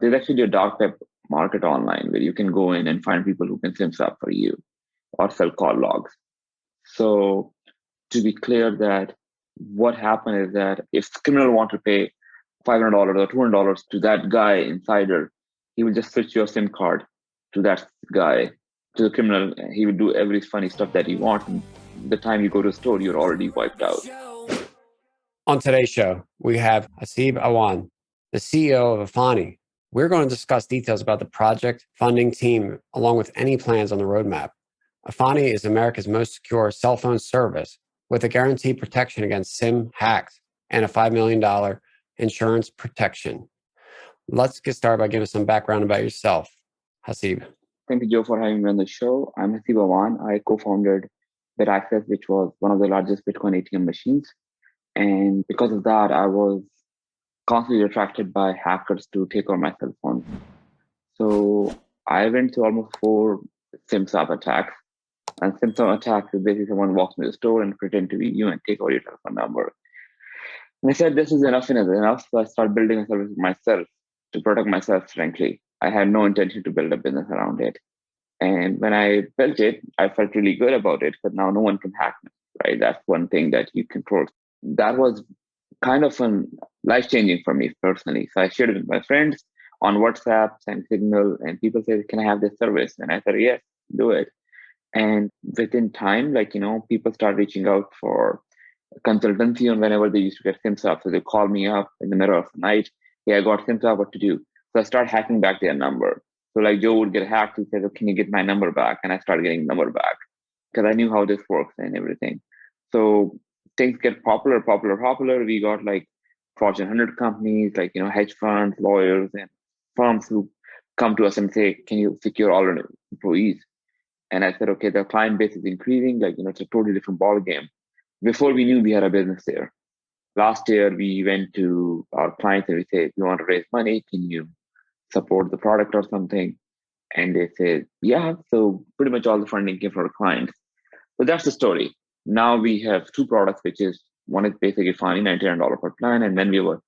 There's actually a dark web market online where you can go in and find people who can SIM swap for you or sell call logs. So to be clear that what happened is that if criminal want to pay $500 or $200 to that guy insider, he will just switch your SIM card to that guy, to the criminal. He will do every funny stuff that he wants. And the time you go to the store, you're already wiped out. On today's show, we have Haseeb Awan, the CEO of Efani. We're going to discuss details about the project, funding, team, along with any plans on the roadmap. Efani is America's most secure cell phone service with a guaranteed protection against SIM hacks and a $5 million insurance protection. Let's get started by giving some background about yourself, Haseeb. Thank you, Joe, for having me on the show. I'm Haseeb Awan. I co-founded BitAccess, which was one of the largest Bitcoin ATM machines. And because of that, I was constantly attracted by hackers to take over my cell phone. So I went through almost 4 SIM swap attacks. And SIM swap attacks is basically someone walks into the store and pretend to be you and take over your telephone number. And I said, this is enough. So I started building a service myself to protect myself, frankly. I had no intention to build a business around it. And when I built it, I felt really good about it, but now no one can hack me, right? That's one thing that you control. That was kind of life-changing for me personally. So I shared it with my friends on WhatsApp and Signal, and people said, can I have this service? And I said, yes, do it. And within time, people start reaching out for consultancy on whenever they used to get SIM swap. So they call me up in the middle of the night. Hey, I got SIM swap, what to do? So I start hacking back their number. So like Joe would get hacked. He said, oh, can you get my number back? And I started getting number back because I knew how this works and everything. So things get popular. We got like Fortune 100 companies, hedge funds, lawyers, and firms who come to us and say, can you secure all our employees? And I said, okay, the client base is increasing. It's a totally different ball game. Before we knew we had a business there. Last year, we went to our clients and we said, we want to raise money. Can you support the product or something? And they said, yeah. So pretty much all the funding came from our clients. So that's the story. Now we have 2 products, which is one is basically Efani, $99 per plan. And then we have a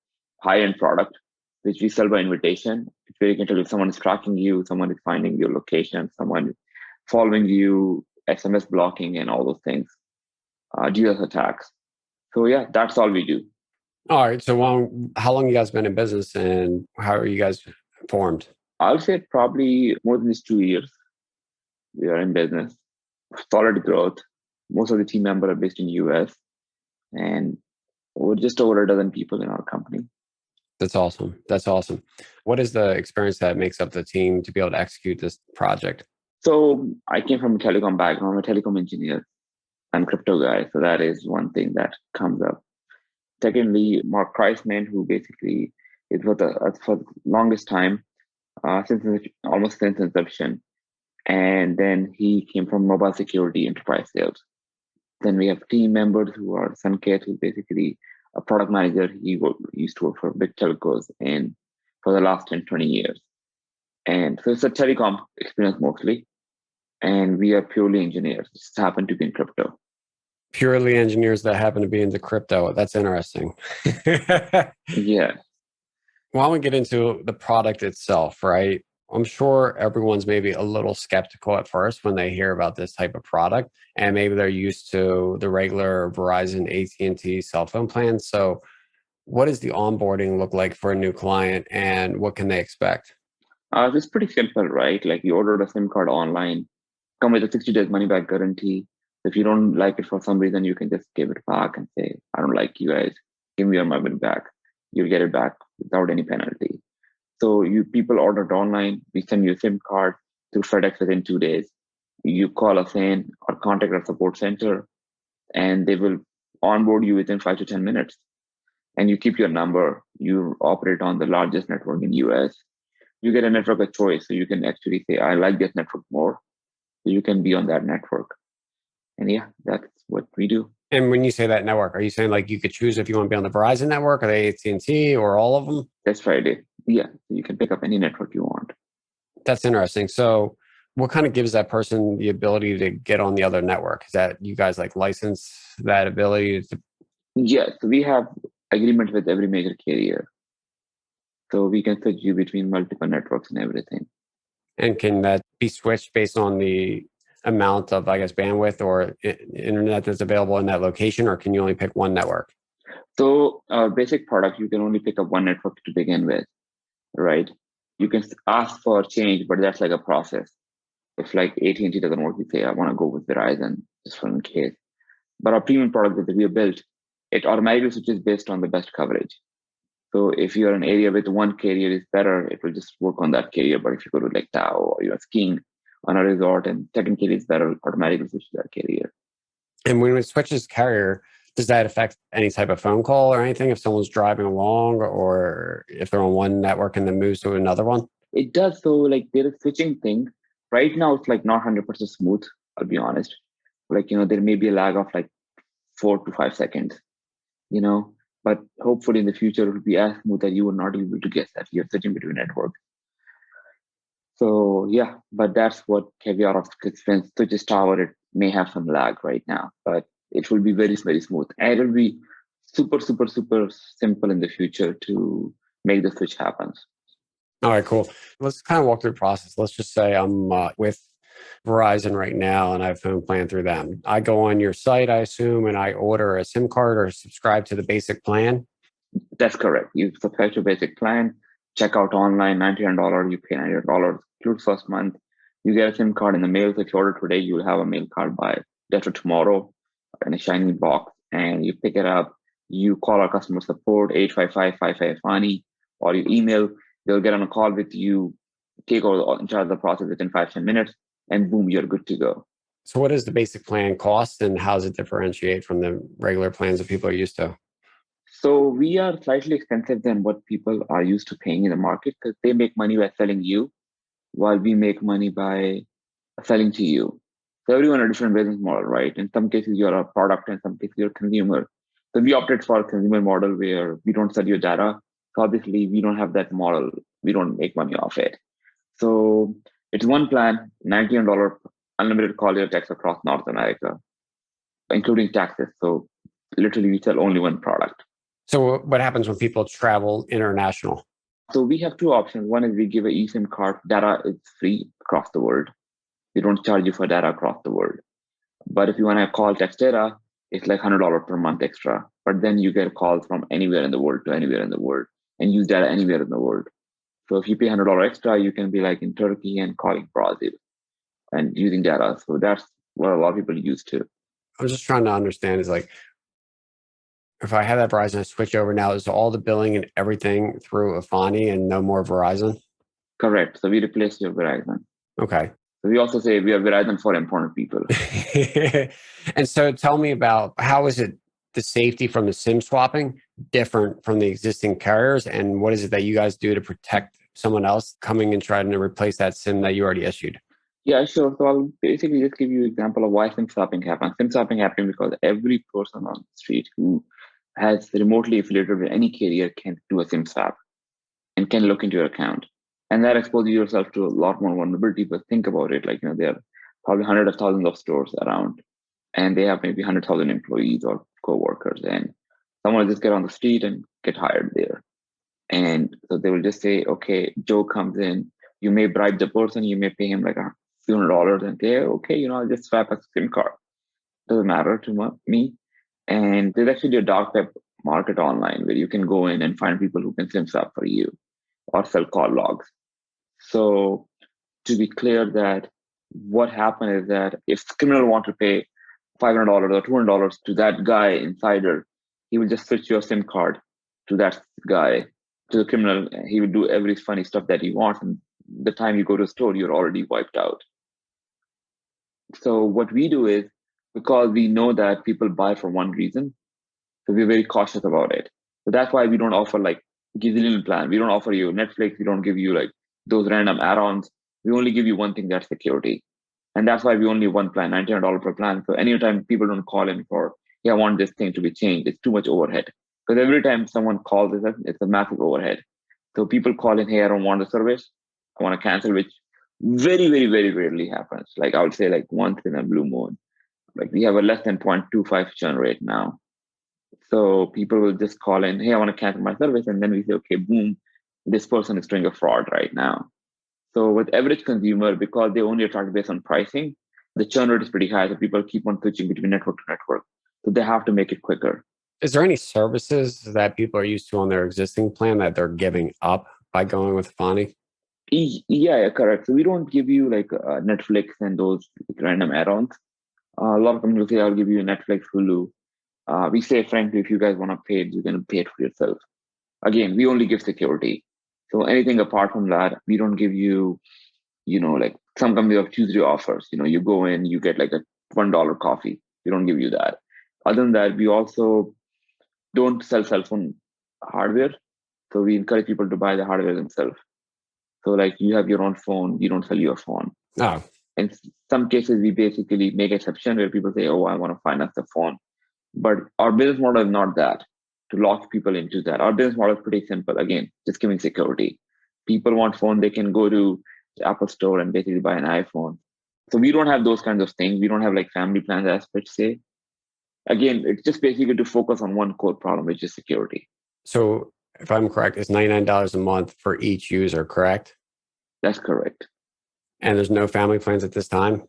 high-end product, which we sell by invitation. It's where you can tell if someone is tracking you, someone is finding your location, someone is following you, SMS blocking, and all those things, DDoS attacks. So yeah, that's all we do. All right. So how long you guys been in business and how are you guys formed? I'll say probably more than these 2 years we are in business. Solid growth. Most of the team members are based in US, and we're just over a dozen people in our company. That's awesome. What is the experience that makes up the team to be able to execute this project? So I came from a telecom background. I'm a telecom engineer. I'm a crypto guy. So that is one thing that comes up. Secondly, Mark Kreisman, who basically is for the longest time, almost since inception. And then he came from mobile security enterprise sales. Then we have team members who are Sanket, who's basically a product manager. He used to work for big telcos and for the last 10, 20 years. And so it's a telecom experience mostly. And we are purely engineers, just happen to be in crypto. Purely engineers that happen to be into crypto. That's interesting. Yeah. Why don't we get into the product itself, right? I'm sure everyone's maybe a little skeptical at first when they hear about this type of product, and maybe they're used to the regular Verizon, AT&T cell phone plans. So what does the onboarding look like for a new client and what can they expect? It's pretty simple, right? Like you ordered a SIM card online, come with a 60 days money back guarantee. If you don't like it for some reason, you can just give it back and say, I don't like you guys. Give me your money back. You'll get it back without any penalty. So people ordered online. We send you a SIM card through FedEx within 2 days. You call us in or contact our support center, and they will onboard you within 5 to 10 minutes. And you keep your number. You operate on the largest network in US. You get a network of choice. So you can actually say, I like this network more. So you can be on that network. And yeah, that's what we do. And when you say that network, are you saying like you could choose if you want to be on the Verizon network or the AT&T or all of them? That's Friday. Yeah, you can pick up any network you want. That's interesting. So what kind of gives that person the ability to get on the other network? Is that you guys like license that ability to? Yes, we have agreement with every major carrier. So we can switch you between multiple networks and everything. And can that be switched based on the amount of, I guess, bandwidth or internet that's available in that location, or can you only pick one network? So our basic product, you can only pick up one network to begin with, right? You can ask for change, but that's like a process. If like AT&T doesn't work, you say, I want to go with Verizon, just for in case. But our premium product that we have built, it automatically switches based on the best coverage. So if you're in an area with one carrier is better, it will just work on that carrier. But if you go to like Tao or you're skiing on a resort and second carrier is better, automatically switch to that carrier. And when it switches carrier, does that affect any type of phone call or anything if someone's driving along or if they're on one network and then moves to another one? It does. So like there is switching thing. Right now it's like not 100% smooth, I'll be honest. Like, there may be a lag of like 4 to 5 seconds, you know, but hopefully in the future it will be as smooth that you will not be able to guess that you're switching between networks. So yeah, but that's what caveat of when switches tower, it may have some lag right now, but it will be very, very smooth. And it will be super, super, super simple in the future to make the switch happen. All right, cool. Let's kind of walk through the process. Let's just say I'm with Verizon right now and I have phone plan through them. I go on your site, I assume, and I order a SIM card or subscribe to the basic plan. That's correct. You subscribe to basic plan, check out online, $99, you pay $99, include first month. You get a SIM card in the mail. So if you order today, you'll have a mail card by day after tomorrow in a shiny box, and you pick it up. You call our customer support, 855 Efani, or you email. They'll get on a call with you, take over in charge of the process within 5-10 minutes, and boom, you're good to go. So, what does the basic plan cost and how does it differentiate from the regular plans that people are used to? So we are slightly expensive than what people are used to paying in the market because they make money by selling you, while we make money by selling to you. So everyone a different business model, right? In some cases, you're a product, in some cases, you're a consumer. So we opted for a consumer model where we don't sell your data. So obviously, we don't have that model. We don't make money off it. So it's one plan, $99, unlimited call your text across North America, including taxes. So literally, we sell only one product. So, what happens when people travel international? So we have two options. One is we give a eSIM card. Data is free across the world. We don't charge you for data across the world. But if you want to call text data, it's like $100 per month extra. But then you get calls from anywhere in the world to anywhere in the world and use data anywhere in the world. So if you pay $100 extra, you can be like in Turkey and calling Brazil and using data. So that's what a lot of people use too. I'm just trying to understand is like, if I have that Verizon, I switch over now, is all the billing and everything through Efani and no more Verizon? Correct. So we replace your Verizon. Okay. So we also say we are Verizon for important people. And so tell me about how is it the safety from the SIM swapping different from the existing carriers? And what is it that you guys do to protect someone else coming and trying to replace that SIM that you already issued? Yeah, sure. So I'll basically just give you an example of why SIM swapping happens. SIM swapping happens because every person on the street who has remotely affiliated with any carrier can do a SIM swap and can look into your account. And that exposes yourself to a lot more vulnerability. But think about it, like, there are probably hundreds of thousands of stores around, and they have maybe 100,000 employees or co-workers. And someone will just get on the street and get hired there. And so they will just say, okay, Joe comes in, you may bribe the person, you may pay him like a few $100 and say, okay, I'll just swap a SIM card. Doesn't matter to me. And there's actually a dark web market online where you can go in and find people who can SIM swap for you or sell call logs. So to be clear, that what happened is that if the criminal want to pay $500 or $200 to that guy insider, he will just switch your SIM card to that guy, to the criminal. He will do every funny stuff that he wants. And the time you go to a store, you're already wiped out. So what we do is, because we know that people buy for one reason, so we're very cautious about it. So that's why we don't offer like gazillion plan. We don't offer you Netflix. We don't give you like those random add-ons. We only give you one thing, that's security. And that's why we only one plan, $99 per plan. So anytime people don't call in for, hey, I want this thing to be changed, it's too much overhead. Because every time someone calls, it's a massive overhead. So people call in, hey, I don't want the service, I want to cancel, which very, very, very rarely happens. Like I would say like once in a blue moon. Like we have a less than 0.25 churn rate now. So people will just call in, hey, I want to cancel my service. And then we say, okay, boom, this person is doing a fraud right now. So with average consumer, because they only attract based on pricing, the churn rate is pretty high. So people keep on switching between network to network. So they have to make it quicker. Is there any services that people are used to on their existing plan that they're giving up by going with Efani? Yeah, correct. So we don't give you like Netflix and those random add-ons. A lot of companies will say, I'll give you Netflix, Hulu. We say, frankly, if you guys want to pay it, you're going to pay it for yourself. Again, we only give security. So anything apart from that, we don't give you, like some companies have Tuesday offers. You go in, you get like a $1 coffee. We don't give you that. Other than that, we also don't sell cell phone hardware. So we encourage people to buy the hardware themselves. So like you have your own phone, you don't sell your phone. Oh, In some cases, we basically make exception where people say, "Oh, I want to finance the phone," but our business model is not that to lock people into that. Our business model is pretty simple. Again, just giving security. People want phone, they can go to the Apple Store and basically buy an iPhone. So we don't have those kinds of things. We don't have like family plans aspects. Say again, it's just basically to focus on one core problem, which is security. so if I'm correct, it's $99 a month for each user, correct? That's correct. And there's no family plans at this time?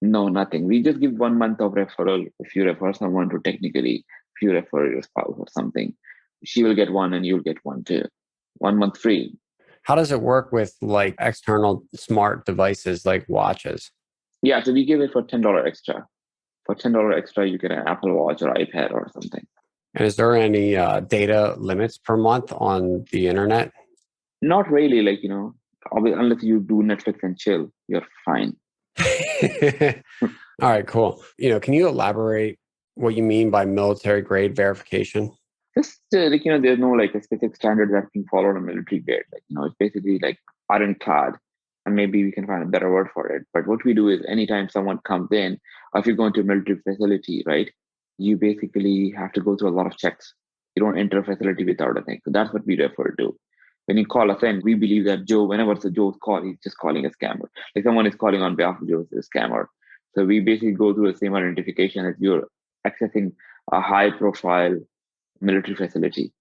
No, nothing. We just give 1 month of referral. If you refer someone to technically, if you refer your spouse or something, she will get one and you'll get one too. 1 month free. How does it work with like external smart devices like watches? Yeah, so we give it for $10 extra. For $10 extra, you get an Apple Watch or iPad or something. And is there any data limits per month on the internet? Not really, like, unless you do Netflix and chill, you're fine. All right, cool. Can you elaborate what you mean by military grade verification? Just like, there's no like a specific standard that's being followed in military grade. Like, it's basically like ironclad, and maybe we can find a better word for it. But what we do is anytime someone comes in, or if you go into a military facility, right, you basically have to go through a lot of checks. You don't enter a facility without a thing. So that's what we refer to. When you call us in, we believe that Joe, whenever it's a Joe's call, he's just calling a scammer. Like someone is calling on behalf of Joe, it's a scammer. So we basically go through the same identification as you're accessing a high profile military facility.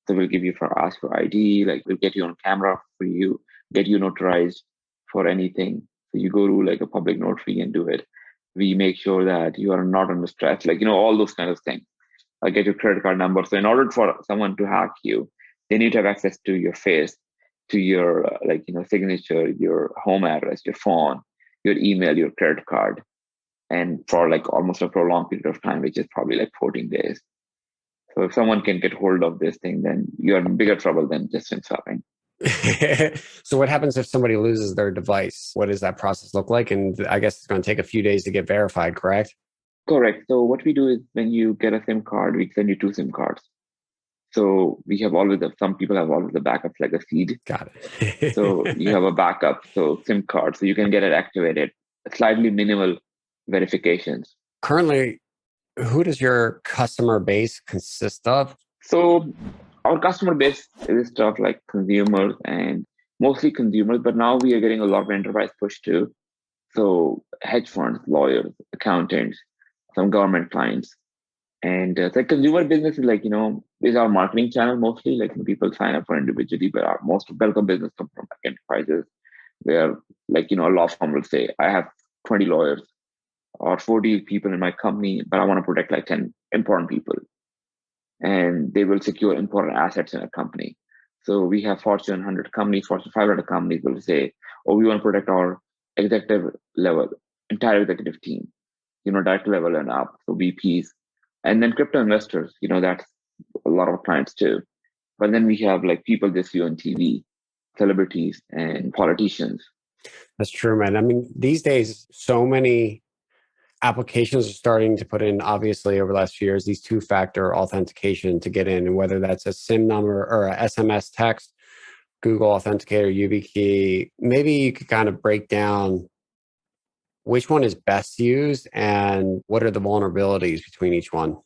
So we'll give you for ask for ID, like we'll get you on camera for you, get you notarized for anything. So you go to like a public notary and do it. We make sure that you are not under stress, like all those kind of things. I get your credit card number. So in order for someone to hack you, they need to have access to your face, to your signature, your home address, your phone, your email, your credit card, and for like almost a prolonged period of time, which is probably like 14 days. So if someone can get hold of this thing, then you're in bigger trouble than just in shopping. So what happens if somebody loses their device? What does that process look like? And I guess it's going to take a few days to get verified, correct? Correct. So what we do is when you get a SIM card, we send you two SIM cards. So we have always, some people have always a backup like a seed. Got it. So you have a backup, so SIM card, so you can get it activated. Slightly minimal verifications. Currently, who does your customer base consist of? So our customer base is stuff like consumers and mostly consumers, but now we are getting a lot of enterprise push too. So hedge funds, lawyers, accountants, some government clients. And the consumer business is like, is our marketing channel mostly. Like people sign up for individually, but our most bulk of business comes from like enterprises where like, a law firm will say, I have 20 lawyers or 40 people in my company, but I want to protect like 10 important people. And they will secure important assets in a company. So we have Fortune 100 companies, Fortune 500 companies will say, oh, we want to protect our executive level, entire executive team, director level and up, so VPs. And then crypto investors, that's a lot of clients too. But then we have like people just see on TV, celebrities and politicians. That's true, man. I mean, these days, so many applications are starting to put in, obviously, over the last few years, these two-factor authentication to get in, and whether that's a SIM number or a SMS text, Google Authenticator, YubiKey. Maybe you could kind of break down which one is best used and what are the vulnerabilities between each one.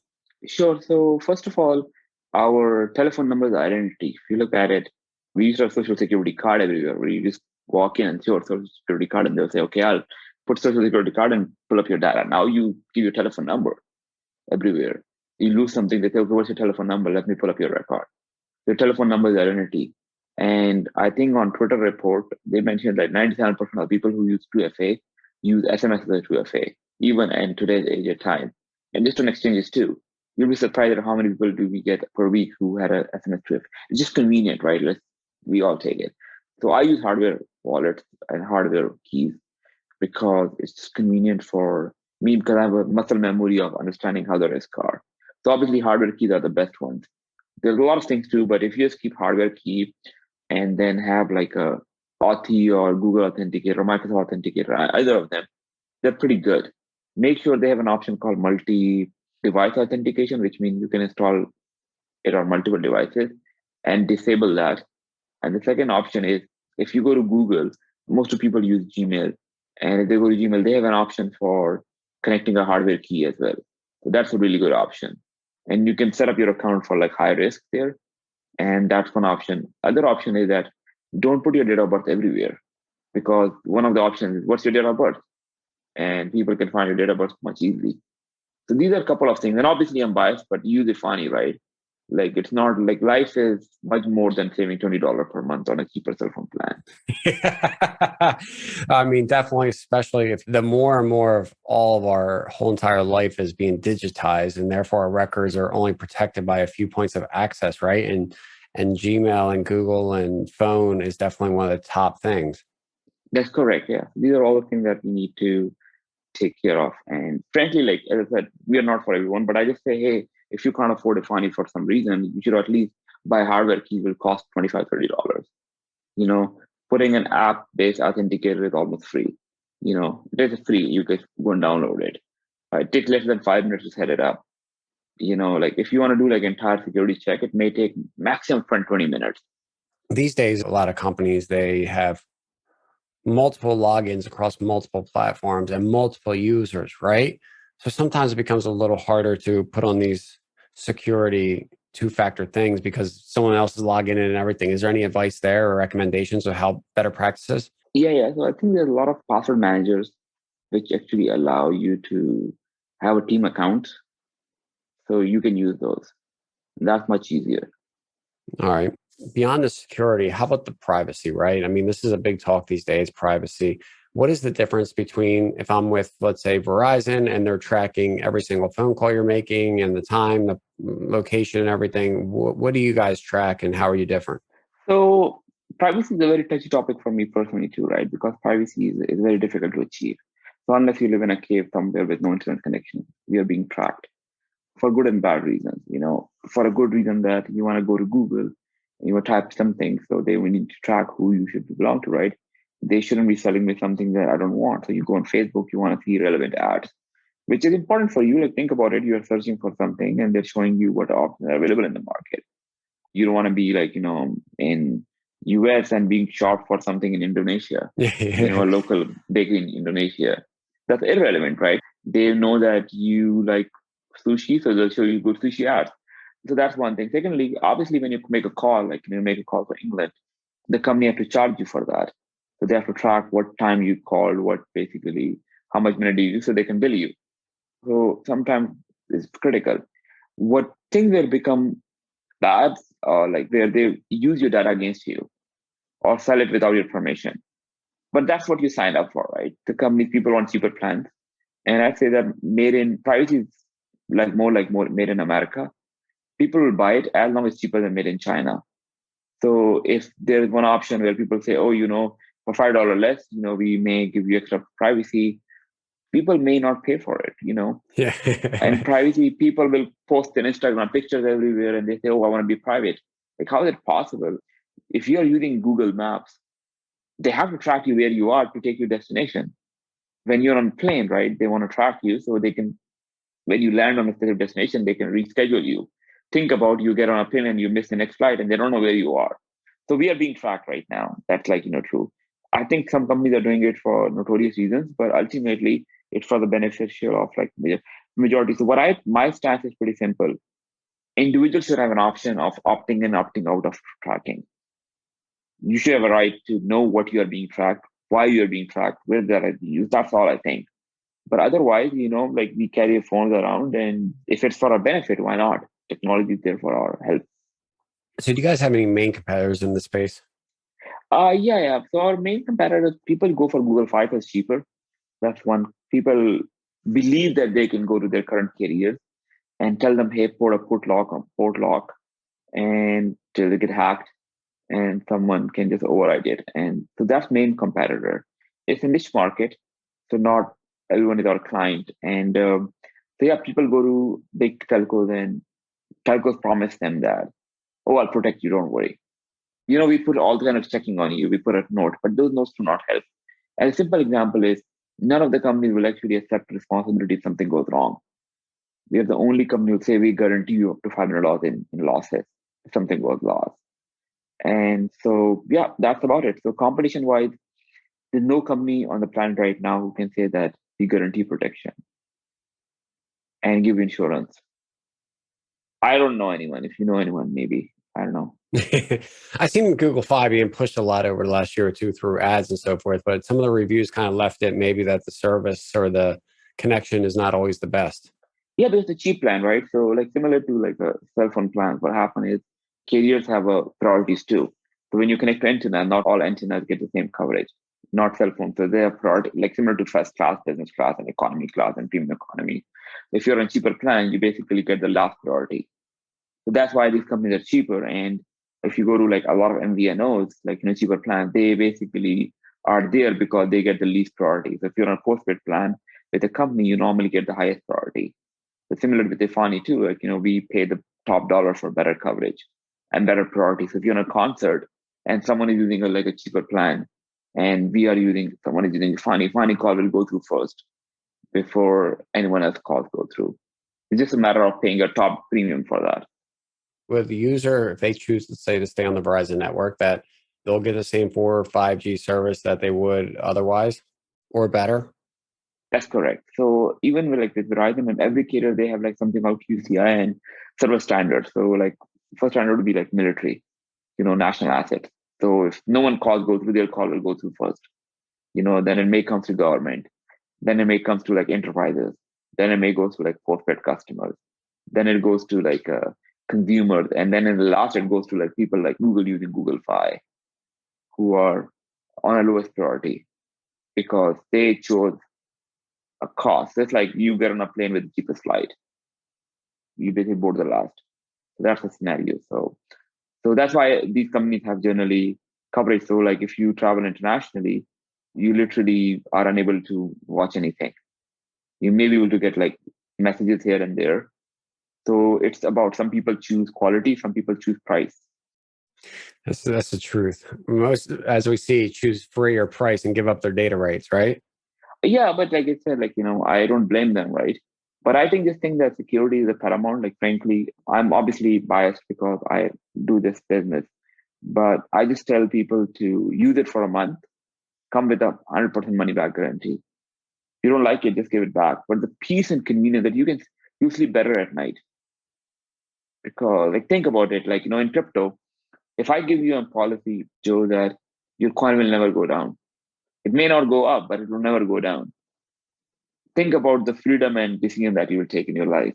Sure. So first of all, our telephone number is identity. If you look at it, we use our social security card everywhere where you just walk in and see your social security card and they'll say, okay, I'll put social security card and pull up your data. Now you give your telephone number everywhere. You lose something, they say, okay, what's your telephone number? Let me pull up your record. Your telephone number is identity. And I think on Twitter report, they mentioned that 97% of people who use 2FA use SMS as a 2FA, even in today's age of time. And just on exchanges too. You'll be surprised at how many people do we get per week who had a SMS 2FA. It's just convenient, right? We all take it. So I use hardware wallets and hardware keys because it's just convenient for me because I have a muscle memory of understanding how the risks are. So obviously hardware keys are the best ones. There's a lot of things too, but if you just keep hardware key and then have like a Authy or Google Authenticator or Microsoft Authenticator, either of them, they're pretty good. Make sure they have an option called multi-device authentication, which means you can install it on multiple devices and disable that. And the second option is if you go to Google, most of people use Gmail. And if they go to Gmail, they have an option for connecting a hardware key as well. So that's a really good option. And you can set up your account for like high risk there. And that's one option. Other option is that don't put your date of birth everywhere because one of the options is what's your date of birth? And people can find your date of birth much easily. So these are a couple of things. And obviously I'm biased, but use Efani, right? Like it's not like life is much more than saving $20 per month on a cheaper cell phone plan. I mean, definitely, especially if the more and more of all of our whole entire life is being digitized, and therefore our records are only protected by a few points of access, right? And Gmail and Google and phone is definitely one of the top things. That's correct. Yeah. These are all the things that we need to take care of. And frankly, like as I said, we are not for everyone, but I just say, hey, if you can't afford Efani for some reason, you should at least buy hardware keys will cost $25, $30. You know, putting an app-based authenticator is almost free. You know, it is free. You can go and download it. It takes less than 5 minutes to set it up. You know, like if you want to do like entire security check, it may take maximum 20 minutes. These days, a lot of companies, they have multiple logins across multiple platforms and multiple users, right? So sometimes it becomes a little harder to put on these security two-factor things because someone else is logging in and everything. Is there any advice there or recommendations of how better practices? Yeah. So I think there's a lot of password managers which actually allow you to have a team account. So you can use those. That's much easier. All right. Beyond the security, how about the privacy, right? I mean, this is a big talk these days, privacy. What is the difference between if I'm with, let's say, Verizon and they're tracking every single phone call you're making and the time, the location, and everything? What do you guys track and how are you different? So privacy is a very touchy topic for me personally too, right? Because privacy is very difficult to achieve. So unless you live in a cave somewhere with no internet connection, we are being tracked for good and bad reasons. You know, for a good reason that you want to go to Google and you type something, so they will need to track who you should belong to, right? They shouldn't be selling me something that I don't want. So you go on Facebook, you want to see relevant ads, which is important for you. Like think about it, you're searching for something and they're showing you what options are available in the market. You don't want to be like, in US and being shot for something in Indonesia, a local bakery in Indonesia. That's irrelevant, right? They know that you like sushi, so they'll show you good sushi ads. So that's one thing. Secondly, obviously, when you make a call, like you make a call for England, the company have to charge you for that. So they have to track what time you called, what basically, how much minute you use, so they can bill you. So sometimes it's critical. What things will become bad, like where they use your data against you or sell it without your permission. But that's what you signed up for, right? The company people want cheaper plans. And I'd say that made in privacy is like more made in America. People will buy it as long as it's cheaper than made in China. So if there's one option where people say, oh, for $5 less, we may give you extra privacy, people may not pay for it. Yeah. And privacy, people will post their Instagram pictures everywhere and they say, oh, I want to be private. Like, how is it possible? If you're using Google Maps, they have to track you where you are to take your destination. When you're on a plane, right, they want to track you so they can, when you land on a specific destination, they can reschedule you. Think about you get on a plane and you miss the next flight and they don't know where you are. So we are being tracked right now. That's true. I think some companies are doing it for notorious reasons, but ultimately it's for the beneficial of like majority. So my stance is pretty simple. Individuals should have an option of opting in, opting out of tracking. You should have a right to know what you are being tracked, why you are being tracked, where they are being used. That's all I think. But otherwise, like we carry our phones around, and if it's for our benefit, why not? Technology is there for our help. So do you guys have any main competitors in the space? Yeah. So our main competitors, people go for Google Fi because cheaper. That's one. People believe that they can go to their current carriers and tell them, hey, put a port lock, and till they get hacked, and someone can just override it. And so that's main competitor. It's a niche market, so not everyone is our client. And so yeah, people go to big telcos, and telcos promise them that, oh, I'll protect you, don't worry. We put all kind of checking on you. We put a note, but those notes do not help. And a simple example is none of the companies will actually accept responsibility if something goes wrong. We are the only company who say we guarantee you up to $500 in losses if something goes lost. And so, yeah, that's about it. So competition wise, there's no company on the planet right now who can say that we guarantee protection and give insurance. I don't know anyone. If you know anyone, maybe. I don't know. I've seen Google Fi being pushed a lot over the last year or two through ads and so forth, but some of the reviews kind of left it maybe that the service or the connection is not always the best. Yeah, there's the cheap plan, right? So like similar to like a cell phone plan, what happens is carriers have a priorities too. So when you connect to antenna, not all antennas get the same coverage, not cell phones. So they have priority, like similar to first class, business class, and economy class, and premium economy. If you're on cheaper plan, you basically get the last priority. So that's why these companies are cheaper. And if you go to like a lot of MVNOs, like cheaper plans, they basically are there because they get the least priority. So if you're on a postpaid plan with a company, you normally get the highest priority. But similar with Efani too, like we pay the top dollar for better coverage and better priority. So if you're on a concert and someone is using like a cheaper plan, and someone is using Efani call will go through first before anyone else calls go through. It's just a matter of paying a top premium for that. With the user, if they choose to say to stay on the Verizon network, that they'll get the same 4 or 5G service that they would otherwise or better. That's correct. So even with Verizon and every carrier, they have like something called QCI and service standards. So like first standard would be like military, national asset. So if no one calls go through, their call will go through first. Then it may come to government. Then it may comes to like enterprises. Then it may goes to like postpaid customers. Then it goes to like consumers. And then in the last, it goes to like people like Google using Google Fi, who are on a lowest priority because they chose a cost. It's like you get on a plane with the cheapest flight. You basically board the last. So that's the scenario. So that's why these companies have generally coverage. So like if you travel internationally, you literally are unable to watch anything. You may be able to get like messages here and there. So it's about some people choose quality, some people choose price. That's the truth. Most, as we see, choose free or price and give up their data rates, right? Yeah, but like I said, I don't blame them, right? But I just think that security is a paramount. Like frankly, I'm obviously biased because I do this business, but I just tell people to use it for a month, come with a 100% money back guarantee. If you don't like it, just give it back. But the peace and convenience that you sleep better at night, because like think about it, like in crypto, if I give you a policy, Joe, that your coin will never go down, it may not go up, but it will never go down. Think about the freedom and decision that you will take in your life.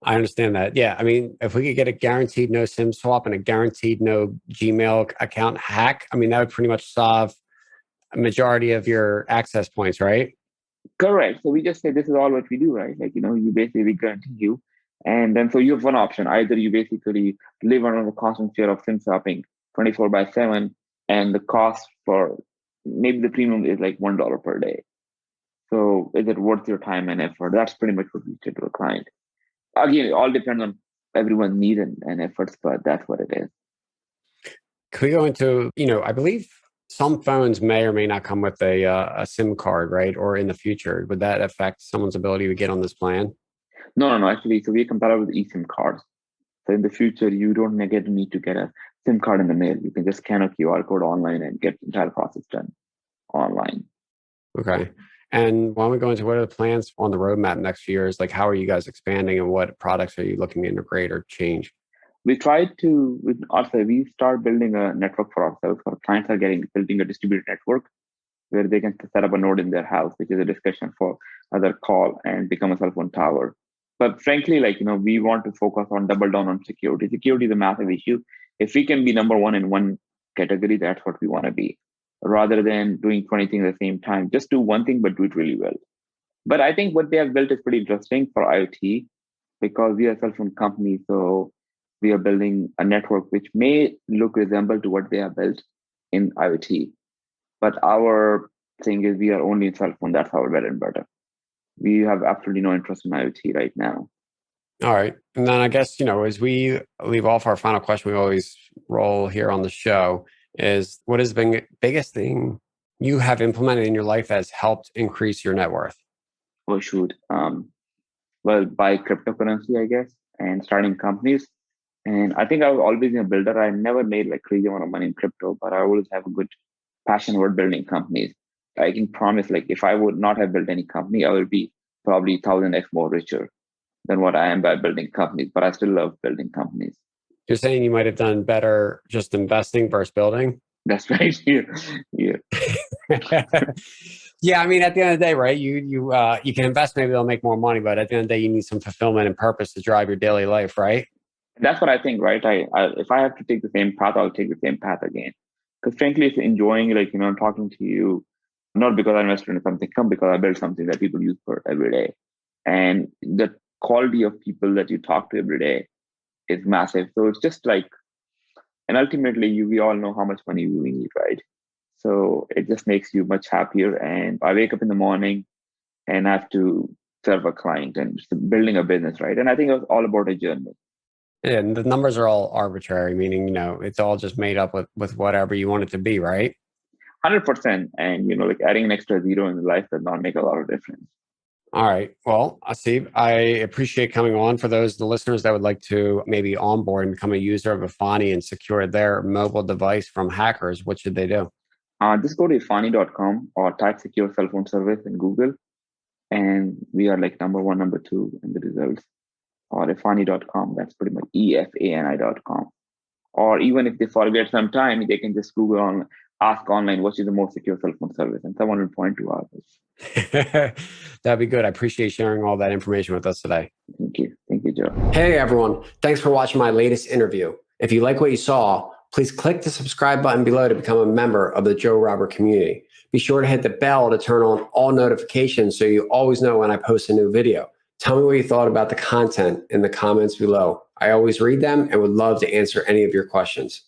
I understand that. Yeah. I mean, if we could get a guaranteed no SIM swap and a guaranteed no Gmail account hack, I mean, that would pretty much solve a majority of your access points, right? Correct. So we just say this is all what we do, right? Like, you basically we guarantee you. And then so you have one option. Either you basically live under the constant fear of SIM swapping 24 by 7, and the cost for maybe the premium is like $1 per day. So is it worth your time and effort? That's pretty much what we say to a client. Again, it all depends on everyone's needs and efforts, but that's what it is. Could we go into, I believe some phones may or may not come with a SIM card, right? Or in the future, would that affect someone's ability to get on this plan? No. Actually, so we compare with eSIM cards. So in the future, you don't need to get a SIM card in the mail. You can just scan a QR code online and get the entire process done online. Okay. And why don't we go into what are the plans on the roadmap next few years? Like, how are you guys expanding and what products are you looking to integrate or change? We tried to, also, we start building a network for ourselves. Our clients are building a distributed network where they can set up a node in their house, which is a discussion for other call and become a cell phone tower. But frankly, we want to focus on double down on security. Security is a massive issue. If we can be number one in one category, that's what we want to be, rather than doing 20 things at the same time. Just do one thing, but do it really well. But I think what they have built is pretty interesting for IoT because we are a cell phone company. So we are building a network which may look resemble to what they have built in IoT. But our thing is we are only in cell phone. That's our bread and butter. We have absolutely no interest in IoT right now. All right. And then I guess, as we leave off, our final question we always roll here on the show is, what has been the biggest thing you have implemented in your life that has helped increase your net worth? Oh, shoot. Well, buy cryptocurrency, I guess, and starting companies. And I think I was always a builder. I never made like crazy amount of money in crypto, but I always have a good passion about building companies. I can promise, like, if I would not have built any company, I would be probably 1,000x more richer than what I am by building companies. But I still love building companies. You're saying you might have done better just investing versus building? That's right. Yeah. Yeah. Yeah, I mean, at the end of the day, right? You can invest, maybe they'll make more money, but at the end of the day, you need some fulfillment and purpose to drive your daily life, right? That's what I think, right? I if I have to take the same path, I'll take the same path again. Because frankly, it's enjoying, like, I'm talking to you, not because I invested in something, come because I built something that people use for every day. And the quality of people that you talk to every day is massive. So it's just like, and ultimately, we all know how much money we need, right? So it just makes you much happier. And I wake up in the morning and have to serve a client and building a business, right? And I think it was all about a journey. And the numbers are all arbitrary, meaning, it's all just made up with whatever you want it to be, right? 100%. And, like adding an extra zero in life does not make a lot of difference. All right. Well, Haseeb, I appreciate coming on. For the listeners that would like to maybe onboard and become a user of Efani and secure their mobile device from hackers, what should they do? Just go to efani.com or type secure cell phone service in Google. And we are like number one, number two in the results. Or efani.com, that's pretty much EFANI.com. Or even if they forget sometime, they can just Google on ask online what is the most secure cell phone service, and someone will point to ours. That'd be good. I appreciate sharing all that information with us today. Thank you. Thank you, Joe. Hey, everyone. Thanks for watching my latest interview. If you like what you saw, please click the subscribe button below to become a member of the Joe Robert community. Be sure to hit the bell to turn on all notifications so you always know when I post a new video. Tell me what you thought about the content in the comments below. I always read them and would love to answer any of your questions.